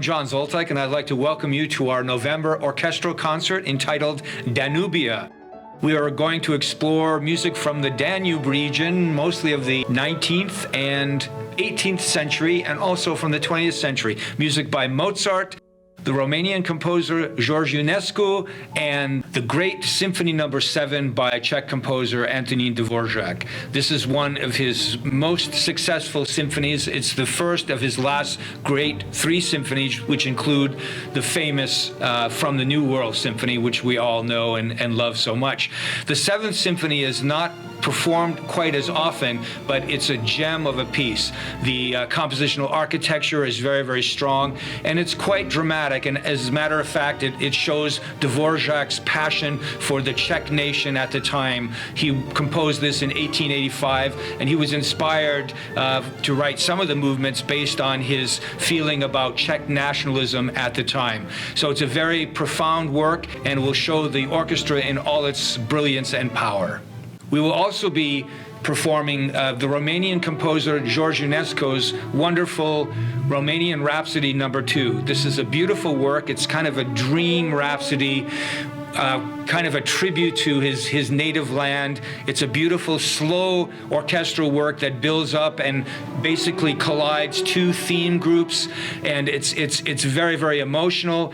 John Zoltek, and I'd like to welcome you to our November orchestral concert entitled Danubia. We are going to explore music from the Danube region, mostly of the 19th and 18th century, and also from the 20th century. Music by Mozart, the Romanian composer George Enescu, and the great Symphony No. 7 by Czech composer Antonín Dvorak. This is one of his most successful symphonies. It's the first of his last great 3 symphonies, which include the famous From the New World Symphony, which we all know and love so much. The 7th Symphony is not performed quite as often, but it's a gem of a piece. The compositional architecture is very, very strong, and it's quite dramatic. And as a matter of fact, it shows Dvorak's passion for the Czech nation at the time. He composed this in 1885, and he was inspired to write some of the movements based on his feeling about Czech nationalism at the time. So it's a very profound work, and will show the orchestra in all its brilliance and power. We will also be performing the Romanian composer George Enescu's wonderful Romanian Rhapsody No. 2. This is a beautiful work. It's kind of a dream rhapsody, kind of a tribute to his native land. It's a beautiful, slow orchestral work that builds up and basically collides 2 theme groups, and it's very, very emotional.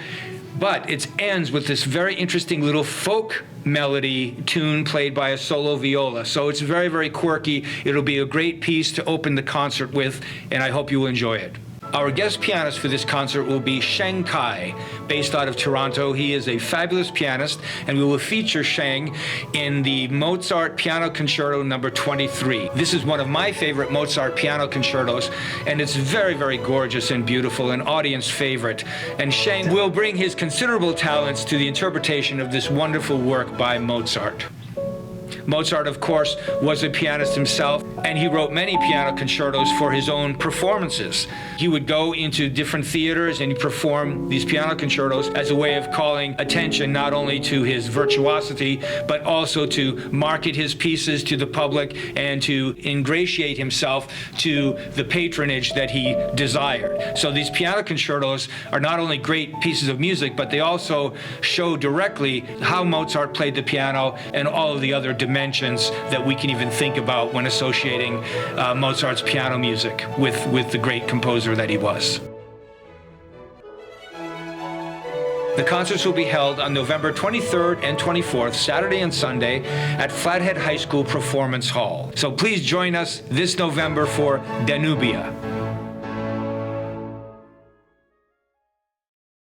But it ends with this very interesting little folk melody tune played by a solo viola. So it's very, very quirky. It'll be a great piece to open the concert with, and I hope you will enjoy it. Our guest pianist for this concert will be Sheng Cai, based out of Toronto. He is a fabulous pianist, and we will feature Sheng in the Mozart Piano Concerto No. 23. This is one of my favorite Mozart piano concertos, and it's very, very gorgeous and beautiful, an audience favorite. And Sheng will bring his considerable talents to the interpretation of this wonderful work by Mozart. Mozart, of course, was a pianist himself, and he wrote many piano concertos for his own performances. He would go into different theaters and perform these piano concertos as a way of calling attention not only to his virtuosity, but also to market his pieces to the public and to ingratiate himself to the patronage that he desired. So these piano concertos are not only great pieces of music, but they also show directly how Mozart played the piano and all of the other dimensions that we can even think about when associating Mozart's piano music with the great composer that he was. The concerts will be held on November 23rd and 24th, Saturday and Sunday, at Flathead High School Performance Hall. So please join us this November for Danubia.